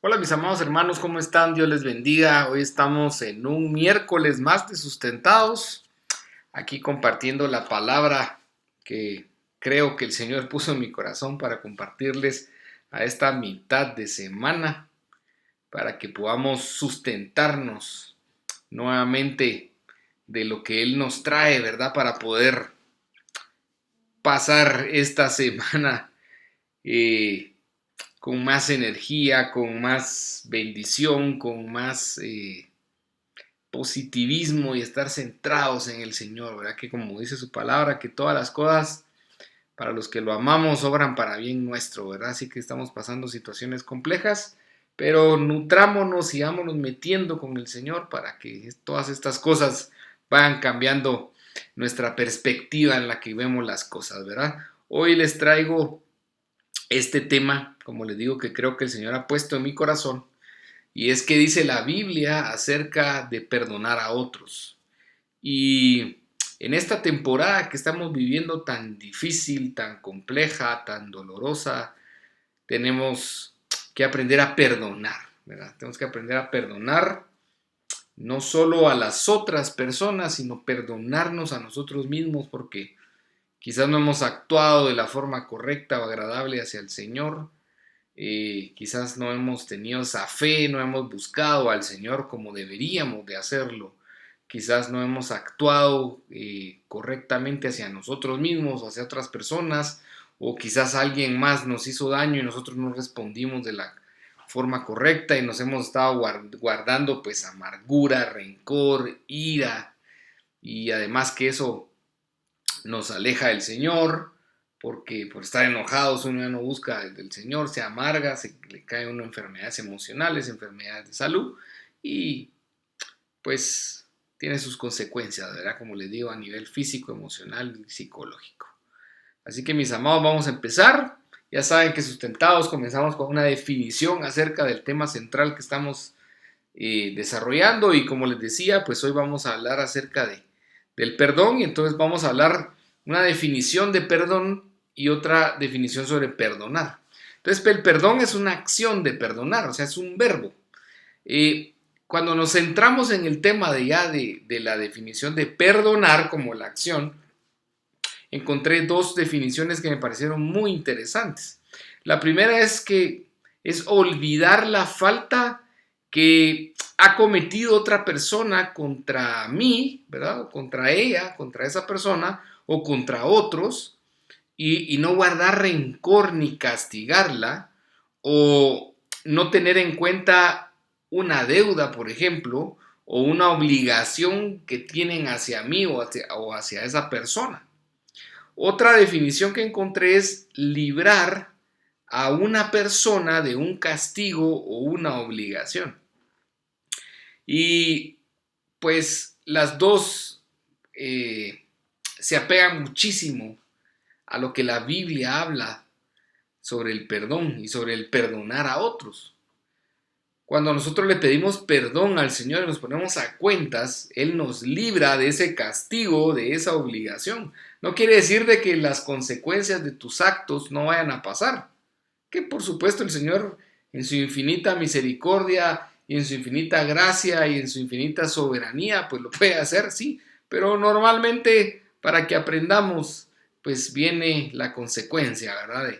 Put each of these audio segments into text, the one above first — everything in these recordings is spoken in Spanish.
Hola mis amados hermanos, ¿cómo están? Dios les bendiga. Hoy estamos en un miércoles más de Sustentados, aquí compartiendo la palabra que creo que el Señor puso en mi corazón para compartirles a esta mitad de semana, para que podamos sustentarnos nuevamente de lo que Él nos trae, ¿verdad? Para poder pasar esta semana eh, con más energía, con más bendición, con más positivismo y estar centrados en el Señor, ¿verdad? Que como dice su palabra, que todas las cosas para los que lo amamos obran para bien nuestro, ¿verdad? Así que estamos pasando situaciones complejas, pero nutrámonos y vámonos metiendo con el Señor para que todas estas cosas vayan cambiando nuestra perspectiva en la que vemos las cosas, ¿verdad? Hoy les traigo este tema, como les digo, que creo que el Señor ha puesto en mi corazón, y es que dice la Biblia acerca de perdonar a otros. Y en esta temporada que estamos viviendo tan difícil, tan compleja, tan dolorosa, tenemos que aprender a perdonar, ¿verdad? Tenemos que aprender a perdonar no solo a las otras personas, sino perdonarnos a nosotros mismos porque quizás no hemos actuado de la forma correcta o agradable hacia el Señor. Quizás no hemos tenido esa fe, no hemos buscado al Señor como deberíamos de hacerlo. Quizás no hemos actuado correctamente hacia nosotros mismos o hacia otras personas, o quizás alguien más nos hizo daño y nosotros no respondimos de la forma correcta y nos hemos estado guardando pues amargura, rencor, ira, y además que eso nos aleja del Señor, porque por estar enojados uno ya no busca del Señor, se amarga, le cae a uno enfermedades emocionales, enfermedades de salud, y pues tiene sus consecuencias, ¿verdad? Como les digo, a nivel físico, emocional y psicológico. Así que mis amados, vamos a empezar. Ya saben que Sustentados comenzamos con una definición acerca del tema central que estamos desarrollando, y como les decía, pues hoy vamos a hablar acerca del perdón, y entonces vamos a hablar una definición de perdón y otra definición sobre perdonar. Entonces el perdón es una acción de perdonar, o sea, es un verbo. Cuando nos centramos en el tema de la definición de perdonar como la acción, encontré dos definiciones que me parecieron muy interesantes. La primera es que es olvidar la falta que ha cometido otra persona contra mí, ¿verdad? O contra ella, contra esa persona o contra otros, y no guardar rencor ni castigarla, o no tener en cuenta una deuda, por ejemplo, o una obligación que tienen hacia mí o hacia esa persona. Otra definición que encontré es librar a una persona de un castigo o una obligación. Y pues las dos se apegan muchísimo a lo que la Biblia habla sobre el perdón y sobre el perdonar a otros. Cuando nosotros le pedimos perdón al Señor y nos ponemos a cuentas, Él nos libra de ese castigo, de esa obligación. No quiere decir de que las consecuencias de tus actos no vayan a pasar. Que por supuesto el Señor en su infinita misericordia y en su infinita gracia y en su infinita soberanía pues lo puede hacer, sí. Pero normalmente para que aprendamos pues viene la consecuencia, ¿verdad?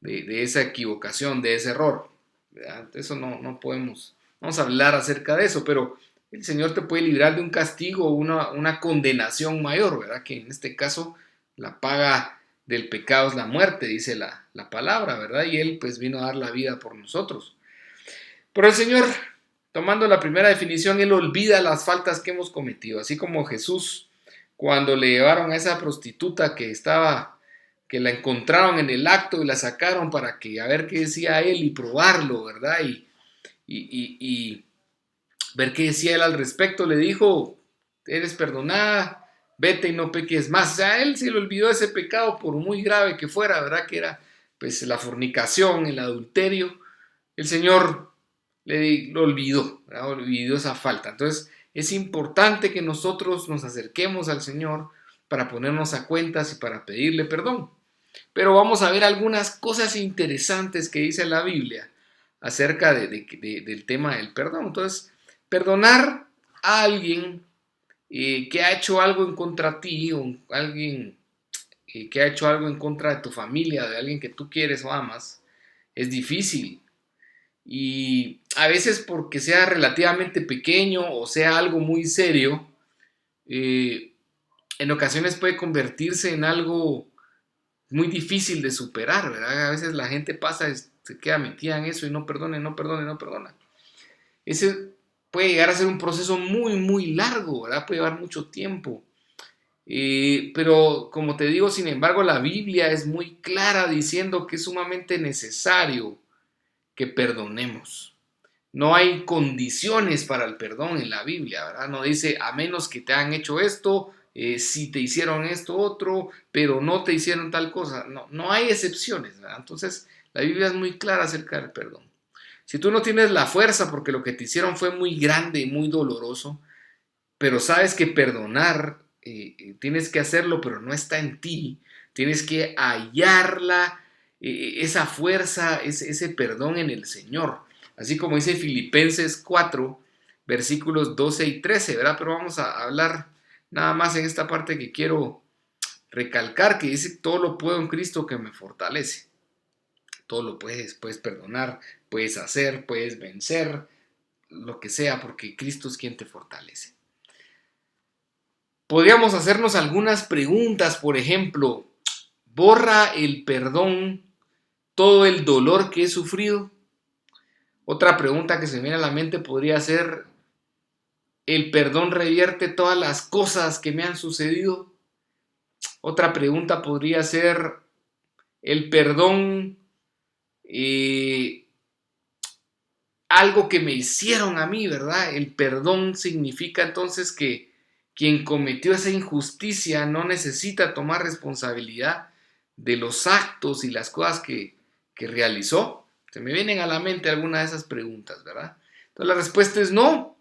De esa equivocación, de ese error. ¿Verdad? Eso no podemos, vamos a hablar acerca de eso, pero el Señor te puede librar de un castigo o una condenación mayor, ¿verdad? Que en este caso la paga del pecado es la muerte, dice la palabra, ¿verdad? Y Él pues vino a dar la vida por nosotros. Pero el Señor, tomando la primera definición, Él olvida las faltas que hemos cometido, así como Jesús cuando le llevaron a esa prostituta que la encontraron en el acto y la sacaron para que a ver qué decía él y probarlo, ¿verdad? Y ver qué decía él al respecto. Le dijo, eres perdonada, vete y no peques más. O sea, él se le olvidó ese pecado por muy grave que fuera, ¿verdad? Que era pues la fornicación, el adulterio. El Señor lo olvidó, ¿verdad? Olvidó esa falta. Entonces es importante que nosotros nos acerquemos al Señor para ponernos a cuentas y para pedirle perdón. Pero vamos a ver algunas cosas interesantes que dice la Biblia acerca del tema del perdón. Entonces, perdonar a alguien que ha hecho algo en contra de ti, o alguien que ha hecho algo en contra de tu familia, de alguien que tú quieres o amas, es difícil. Y a veces porque sea relativamente pequeño o sea algo muy serio, eh, en ocasiones puede convertirse en algo muy difícil de superar, ¿verdad? A veces la gente pasa, se queda metida en eso y no perdona, no perdona, no perdona. Ese puede llegar a ser un proceso muy, muy largo, ¿verdad? Puede llevar mucho tiempo. Pero como te digo, sin embargo, la Biblia es muy clara diciendo que es sumamente necesario que perdonemos. No hay condiciones para el perdón en la Biblia, ¿verdad? No dice a menos que te han hecho esto, si te hicieron esto otro, pero no te hicieron tal cosa. No, no hay excepciones, ¿verdad? Entonces, la Biblia es muy clara acerca del perdón. Si tú no tienes la fuerza porque lo que te hicieron fue muy grande y muy doloroso, pero sabes que perdonar, tienes que hacerlo, pero no está en ti. Tienes que hallarla, esa fuerza, ese perdón en el Señor. Así como dice Filipenses 4, versículos 12 y 13, ¿verdad? Pero vamos a hablar nada más en esta parte que quiero recalcar, que dice, todo lo puedo en Cristo que me fortalece. Todo lo puedes perdonar, puedes hacer, puedes vencer, lo que sea, porque Cristo es quien te fortalece. Podríamos hacernos algunas preguntas, por ejemplo, ¿borra el perdón todo el dolor que he sufrido? Otra pregunta que se me viene a la mente podría ser, ¿el perdón revierte todas las cosas que me han sucedido? Otra pregunta podría ser, ¿el perdón algo que me hicieron a mí, ¿verdad? El perdón significa entonces que quien cometió esa injusticia no necesita tomar responsabilidad de los actos y las cosas que realizó. Se me vienen a la mente algunas de esas preguntas, ¿verdad? Entonces la respuesta es no,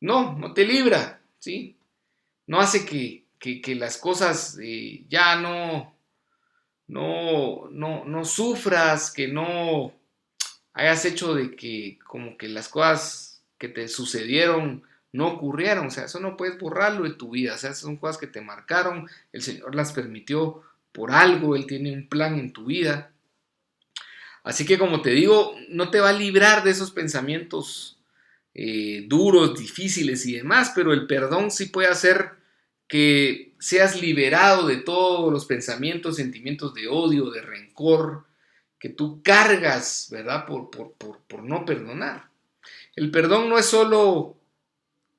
no te libra, ¿sí? No hace que las cosas ya no sufras, que no hayas hecho de que como que las cosas que te sucedieron no ocurrieron, o sea, eso no puedes borrarlo de tu vida, o sea, son cosas que te marcaron, el Señor las permitió por algo, Él tiene un plan en tu vida. Así que como te digo, no te va a librar de esos pensamientos duros, difíciles y demás, pero el perdón sí puede hacer que seas liberado de todos los pensamientos, sentimientos de odio, de rencor, que tú cargas, ¿verdad? Por no perdonar. El perdón no es solo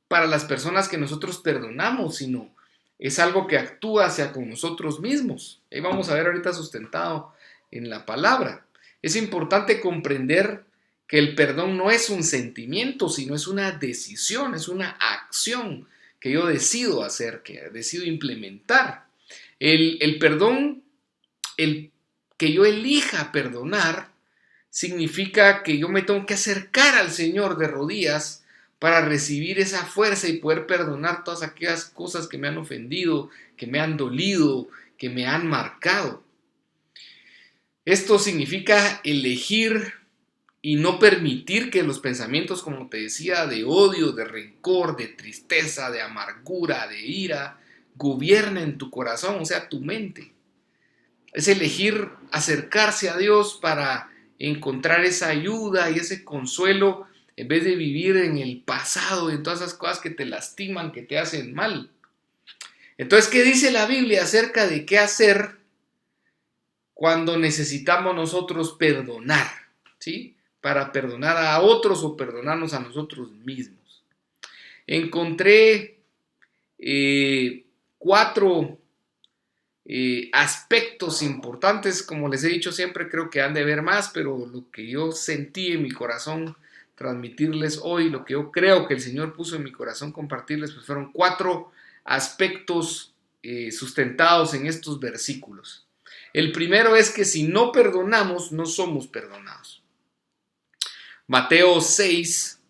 para las personas que nosotros perdonamos, sino es algo que actúa hacia con nosotros mismos. Ahí vamos a ver ahorita sustentado en la palabra. Es importante comprender que el perdón no es un sentimiento, sino es una decisión, es una acción que yo decido hacer, que decido implementar. El perdón, el que yo elija perdonar, significa que yo me tengo que acercar al Señor de rodillas para recibir esa fuerza y poder perdonar todas aquellas cosas que me han ofendido, que me han dolido, que me han marcado. Esto significa elegir y no permitir que los pensamientos, como te decía, de odio, de rencor, de tristeza, de amargura, de ira, gobiernen tu corazón, o sea, tu mente. Es elegir acercarse a Dios para encontrar esa ayuda y ese consuelo en vez de vivir en el pasado, en todas esas cosas que te lastiman, que te hacen mal. Entonces, ¿qué dice la Biblia acerca de qué hacer cuando necesitamos nosotros perdonar? ¿Sí? Para perdonar a otros o perdonarnos a nosotros mismos. Encontré 4 aspectos importantes, como les he dicho siempre, creo que han de ver más, pero lo que yo sentí en mi corazón transmitirles hoy, lo que yo creo que el Señor puso en mi corazón compartirles, pues fueron 4 aspectos sustentados en estos versículos. El primero es que si no perdonamos, no somos perdonados. Mateo 6,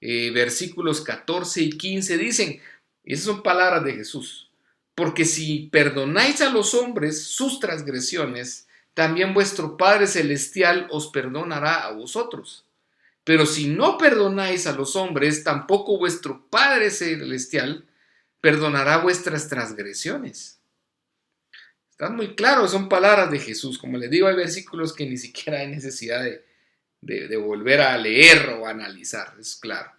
versículos 14 y 15 dicen, y esas son palabras de Jesús, porque si perdonáis a los hombres sus transgresiones, también vuestro Padre Celestial os perdonará a vosotros. Pero si no perdonáis a los hombres, tampoco vuestro Padre Celestial perdonará vuestras transgresiones. Está muy claro, son palabras de Jesús. Como les digo, hay versículos que ni siquiera hay necesidad de volver a leer o analizar, es claro.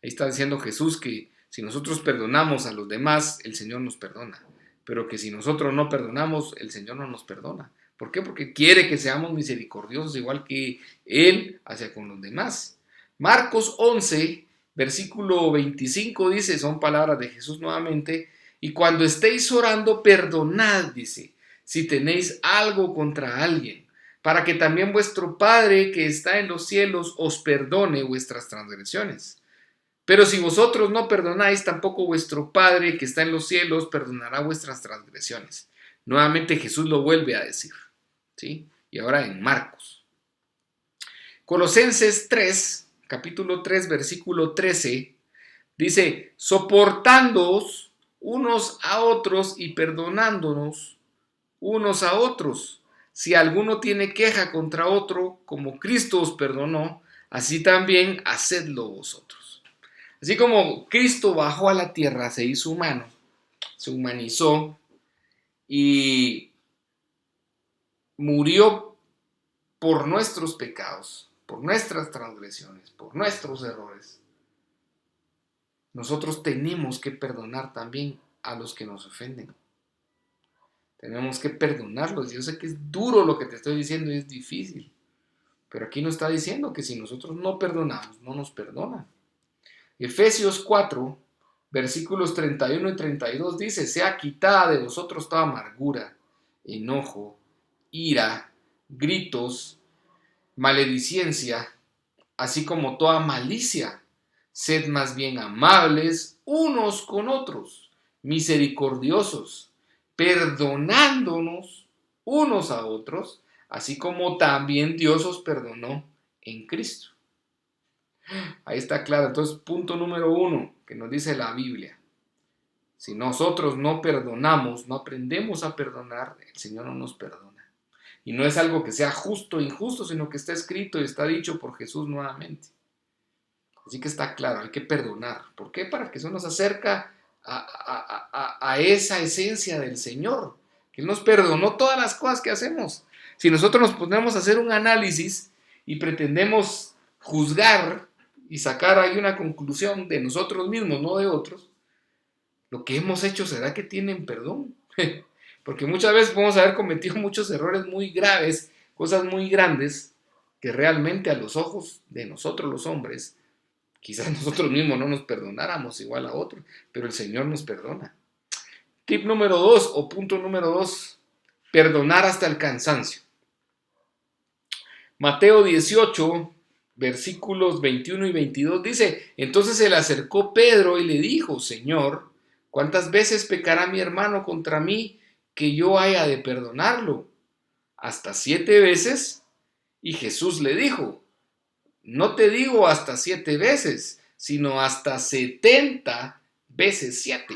Ahí está diciendo Jesús que si nosotros perdonamos a los demás, el Señor nos perdona. Pero que si nosotros no perdonamos, el Señor no nos perdona. ¿Por qué? Porque quiere que seamos misericordiosos igual que Él hacia con los demás. Marcos 11, versículo 25 dice, son palabras de Jesús nuevamente, y cuando estéis orando, perdonad, dice, si tenéis algo contra alguien, para que también vuestro Padre que está en los cielos os perdone vuestras transgresiones. Pero si vosotros no perdonáis, tampoco vuestro Padre que está en los cielos perdonará vuestras transgresiones. Nuevamente Jesús lo vuelve a decir, ¿sí? Y ahora en Marcos. Colosenses 3, capítulo 3, versículo 13, dice, soportándoos unos a otros y perdonándonos unos a otros. Si alguno tiene queja contra otro, como Cristo os perdonó, así también hacedlo vosotros. Así como Cristo bajó a la tierra, se hizo humano, se humanizó y murió por nuestros pecados, por nuestras transgresiones, por nuestros errores. Nosotros tenemos que perdonar también a los que nos ofenden. Tenemos que perdonarlos. Yo sé que es duro lo que te estoy diciendo y es difícil, pero aquí nos está diciendo que si nosotros no perdonamos, no nos perdonan. Efesios 4, versículos 31 y 32 dice, sea quitada de vosotros toda amargura, enojo, ira, gritos, maledicencia, así como toda malicia. Sed más bien amables unos con otros, misericordiosos, perdonándonos unos a otros, así como también Dios os perdonó en Cristo. Ahí está claro. Entonces, punto número 1 que nos dice la Biblia. Si nosotros no perdonamos, no aprendemos a perdonar, el Señor no nos perdona. Y no es algo que sea justo o injusto, sino que está escrito y está dicho por Jesús nuevamente. Así que está claro, hay que perdonar. ¿Por qué? Para que eso nos acerca a esa esencia del Señor, que Él nos perdonó todas las cosas que hacemos. Si nosotros nos ponemos a hacer un análisis y pretendemos juzgar y sacar ahí una conclusión de nosotros mismos, no de otros, lo que hemos hecho será que tienen perdón. Porque muchas veces podemos haber cometido muchos errores muy graves, cosas muy grandes, que realmente a los ojos de nosotros los hombres, quizás nosotros mismos no nos perdonáramos igual a otros, pero el Señor nos perdona. Tip número 2 o punto número 2, perdonar hasta el cansancio. Mateo 18, versículos 21 y 22 dice, entonces se le acercó Pedro y le dijo, Señor, ¿cuántas veces pecará mi hermano contra mí que yo haya de perdonarlo? ¿Hasta 7 veces? Y Jesús le dijo, no te digo hasta 7 veces, sino hasta 70 veces 7.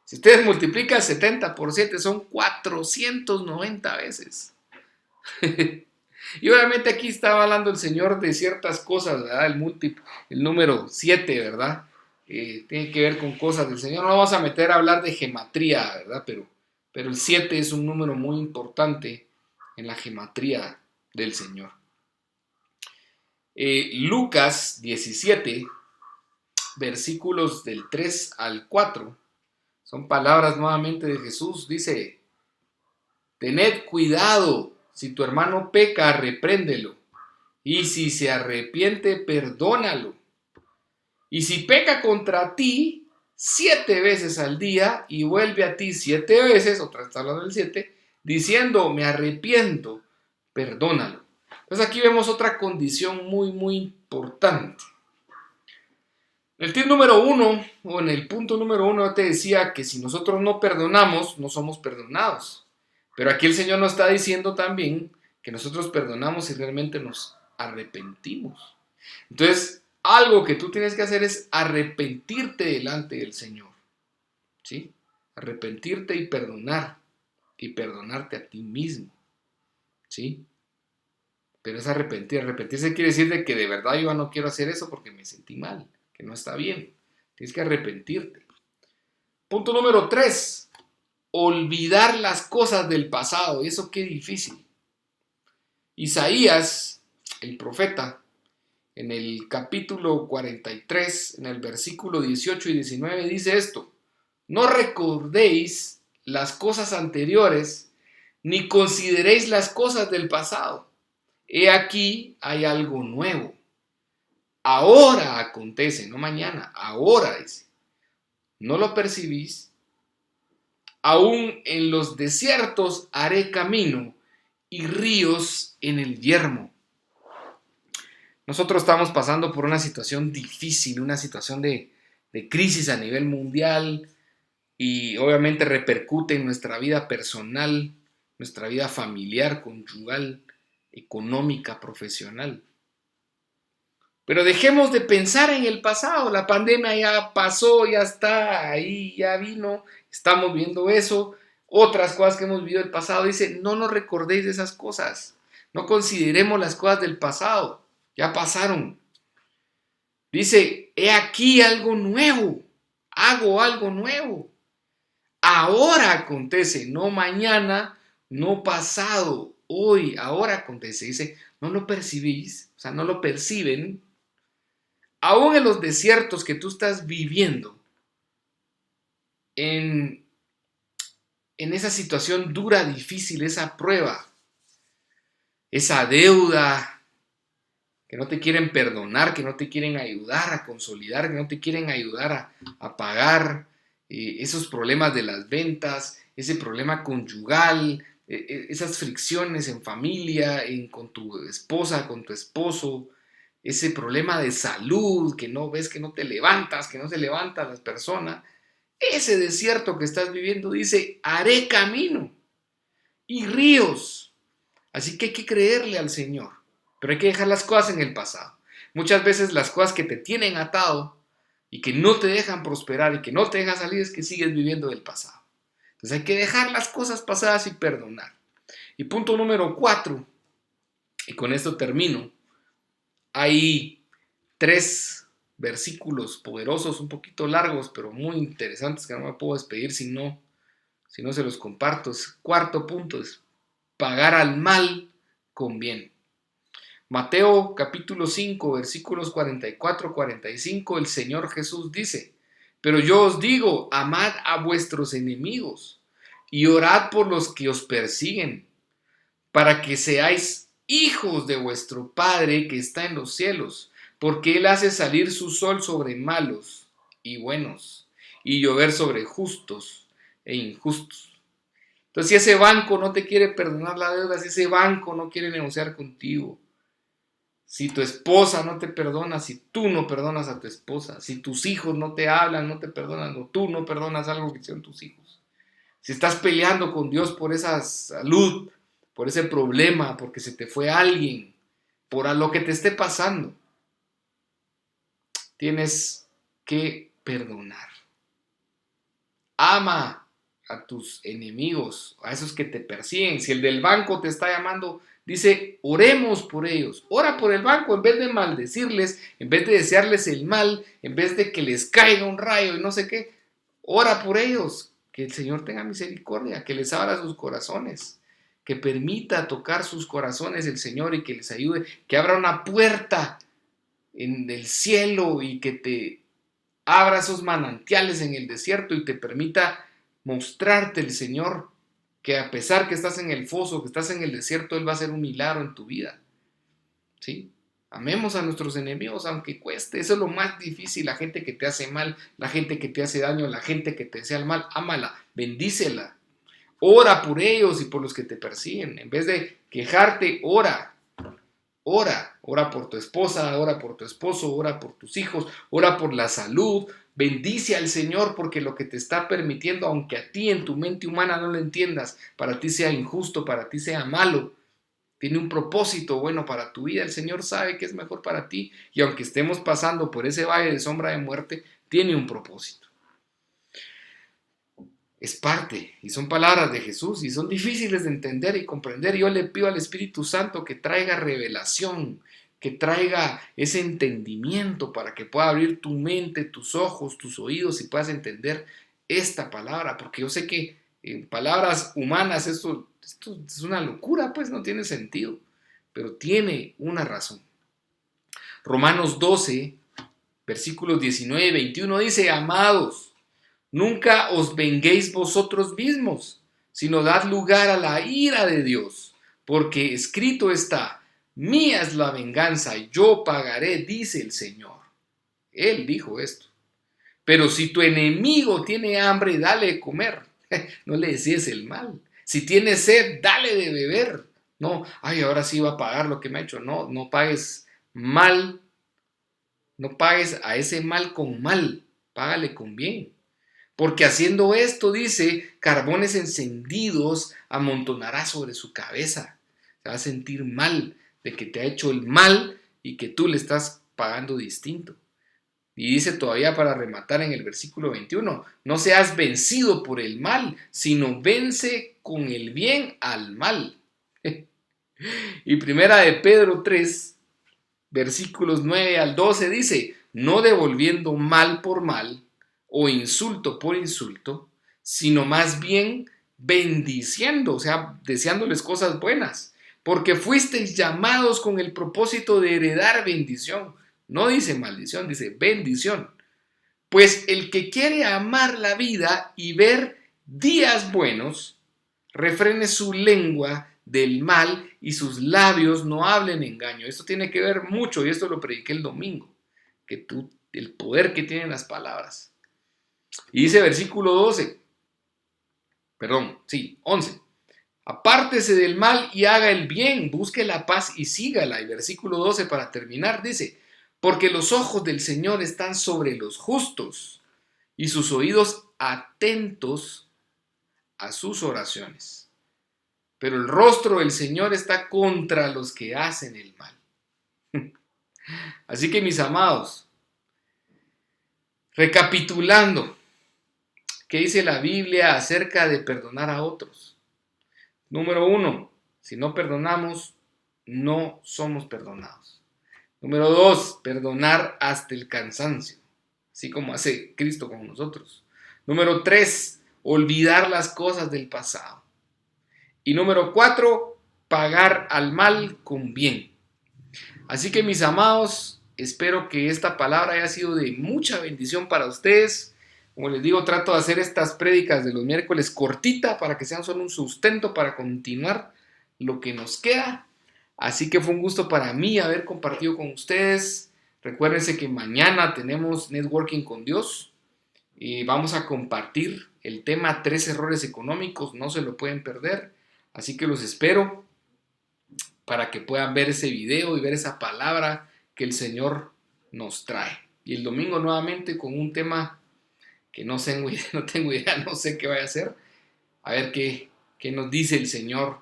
Si ustedes multiplican 70 por 7 son 490 veces. Y obviamente aquí estaba hablando el Señor de ciertas cosas, ¿verdad? El número 7, ¿verdad? Tiene que ver con cosas del Señor. No vamos a meter a hablar de gematría, ¿verdad? Pero el 7 es un número muy importante en la gematría del Señor. Lucas 17, versículos del 3 al 4, son palabras nuevamente de Jesús. Dice, tened cuidado, si tu hermano peca, repréndelo, y si se arrepiente, perdónalo. Y si peca contra ti 7 veces al día y vuelve a ti 7 veces, otra vez está hablando del 7, diciendo, me arrepiento, perdónalo. Entonces aquí vemos otra condición muy, muy importante. El tip número 1, o en el punto número 1, te decía que si nosotros no perdonamos, no somos perdonados. Pero aquí el Señor nos está diciendo también que nosotros perdonamos si realmente nos arrepentimos. Entonces, algo que tú tienes que hacer es arrepentirte delante del Señor. ¿Sí? Arrepentirte y perdonarte a ti mismo. ¿sí? Pero es arrepentir. Arrepentirse quiere decir de que de verdad yo no quiero hacer eso porque me sentí mal, que no está bien. Tienes que arrepentirte. Punto número 3. Olvidar las cosas del pasado. Y eso qué difícil. Isaías, el profeta, en el capítulo 43, en el versículo 18 y 19, dice esto: no recordéis las cosas anteriores, ni consideréis las cosas del pasado. He aquí hay algo nuevo. Ahora acontece, no mañana, ahora dice. ¿No lo percibís? Aún en los desiertos haré camino y ríos en el yermo. Nosotros estamos pasando por una situación difícil, una situación de crisis a nivel mundial y obviamente repercute en nuestra vida personal, nuestra vida familiar, conyugal, económica, profesional. Pero dejemos de pensar en el pasado. La pandemia ya pasó, ya está ahí, ya vino. Estamos viendo eso. Otras cosas que hemos vivido el pasado. Dice, no nos recordéis de esas cosas. No consideremos las cosas del pasado. Ya pasaron. Dice, he aquí algo nuevo. Hago algo nuevo. Ahora acontece, no mañana, no pasado, hoy, ahora acontece. Dice, no lo percibís, o sea, no lo perciben. Aún en los desiertos que tú estás viviendo, en, en esa situación dura, difícil, esa prueba, esa deuda, que no te quieren perdonar, que no te quieren ayudar a consolidar, que no te quieren ayudar a pagar, esos problemas de las ventas, ese problema conyugal, esas fricciones en familia, con tu esposa, con tu esposo, ese problema de salud, que no ves que no te levantas, que no se levantan las personas, ese desierto que estás viviendo dice, haré camino y ríos. Así que hay que creerle al Señor, pero hay que dejar las cosas en el pasado. Muchas veces las cosas que te tienen atado y que no te dejan prosperar y que no te dejan salir es que sigues viviendo del pasado. Entonces hay que dejar las cosas pasadas y perdonar. Y punto número 4, y con esto termino, hay 3 versículos poderosos, un poquito largos, pero muy interesantes, que no me puedo despedir si no se los comparto. Cuarto punto es pagar al mal con bien. Mateo capítulo 5, versículos 44-45, el Señor Jesús dice, pero yo os digo, amad a vuestros enemigos y orad por los que os persiguen, para que seáis hijos de vuestro Padre que está en los cielos, porque Él hace salir su sol sobre malos y buenos, y llover sobre justos e injustos. Entonces, si ese banco no te quiere perdonar la deuda, si ese banco no quiere negociar contigo, si tu esposa no te perdona, si tú no perdonas a tu esposa, si tus hijos no te hablan, no te perdonan, o tú no perdonas algo que hicieron tus hijos, si estás peleando con Dios por esa salud, por ese problema, porque se te fue alguien, por a lo que te esté pasando, tienes que perdonar. Ama a tus enemigos, a esos que te persiguen. Si el del banco te está llamando, dice, oremos por ellos. Ora por el banco en vez de maldecirles, en vez de desearles el mal, en vez de que les caiga un rayo y no sé qué. Ora por ellos. Que el Señor tenga misericordia, que les abra sus corazones, que permita tocar sus corazones el Señor y que les ayude, que abra una puerta en el cielo y que te abra esos manantiales en el desierto y te permita mostrarte el Señor, que a pesar que estás en el foso, que estás en el desierto, Él va a hacer un milagro en tu vida. ¿Sí? Amemos a nuestros enemigos aunque cueste. Eso es lo más difícil. La gente que te hace mal, la gente que te hace daño, la gente que te desea el mal, ámala, bendícela. Ora por ellos y por los que te persiguen. En vez de quejarte, ora. Ora por tu esposa, ora por tu esposo, ora por tus hijos, ora por la salud. Bendice al Señor porque lo que te está permitiendo, aunque a ti en tu mente humana no lo entiendas, para ti sea injusto, para ti sea malo, tiene un propósito bueno para tu vida. El Señor sabe que es mejor para ti y aunque estemos pasando por ese valle de sombra de muerte, tiene un propósito. es parte y son palabras de Jesús y son difíciles de entender y comprender. Yo le pido al Espíritu Santo que traiga revelación, que traiga ese entendimiento para que pueda abrir tu mente, tus ojos, tus oídos y puedas entender esta palabra, porque yo sé que en palabras humanas esto es una locura, pues no tiene sentido, pero tiene una razón. Romanos 12, versículos 19 y 21 dice: amados, nunca os venguéis vosotros mismos, sino dad lugar a la ira de Dios, porque escrito está: mía es la venganza, yo pagaré, dice el Señor. Él dijo esto. Pero si tu enemigo tiene hambre, dale de comer. No le desees el mal. Si tiene sed, dale de beber. No, ay, ahora sí va a pagar lo que me ha hecho. No, no pagues mal. No pagues a ese mal con mal. Págale con bien. Porque haciendo esto, dice, carbones encendidos amontonará sobre su cabeza. Se va a sentir mal de que te ha hecho el mal y que tú le estás pagando distinto. Y dice todavía para rematar en el versículo 21, no seas vencido por el mal, sino vence con el bien al mal. Y primera de Pedro 3, versículos 9 al 12 dice, no devolviendo mal por mal o insulto por insulto, sino más bien bendiciendo, o sea, deseándoles cosas buenas, porque fuisteis llamados con el propósito de heredar bendición. No dice maldición, dice bendición. Pues el que quiere amar la vida y ver días buenos, refrene su lengua del mal y sus labios no hablen engaño. Esto tiene que ver mucho, y esto lo prediqué el domingo, el poder que tienen las palabras. Y dice versículo 11. Apártese del mal y haga el bien, busque la paz y sígala. Y versículo 12 para terminar dice, porque los ojos del Señor están sobre los justos y sus oídos atentos a sus oraciones. Pero el rostro del Señor está contra los que hacen el mal. Así que mis amados, recapitulando, ¿qué dice la Biblia acerca de perdonar a otros? Número 1, si no perdonamos, no somos perdonados. Número 2, perdonar hasta el cansancio, así como hace Cristo con nosotros. Número 3, olvidar las cosas del pasado. Y número 4, pagar al mal con bien. Así que mis amados, espero que esta palabra haya sido de mucha bendición para ustedes. Como les digo, trato de hacer estas prédicas de los miércoles cortita para que sean solo un sustento para continuar lo que nos queda. Así que fue un gusto para mí haber compartido con ustedes. Recuérdense que mañana tenemos Networking con Dios y vamos a compartir el tema 3 errores económicos, no se lo pueden perder. Así que los espero para que puedan ver ese video y ver esa palabra que el Señor nos trae. Y el domingo nuevamente con un tema que no tengo idea, no sé qué vaya a hacer. A ver qué nos dice el Señor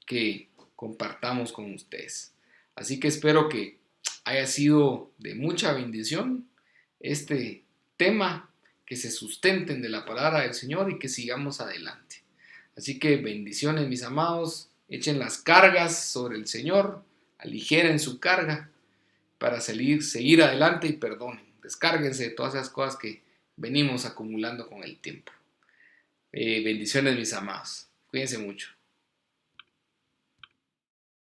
que compartamos con ustedes. Así que espero que haya sido de mucha bendición este tema, que se sustenten de la palabra del Señor y que sigamos adelante. Así que bendiciones, mis amados, echen las cargas sobre el Señor, aligeren su carga para seguir adelante y perdonen. Descárguense de todas esas cosas que venimos acumulando con el tiempo. Bendiciones, mis amados. Cuídense mucho.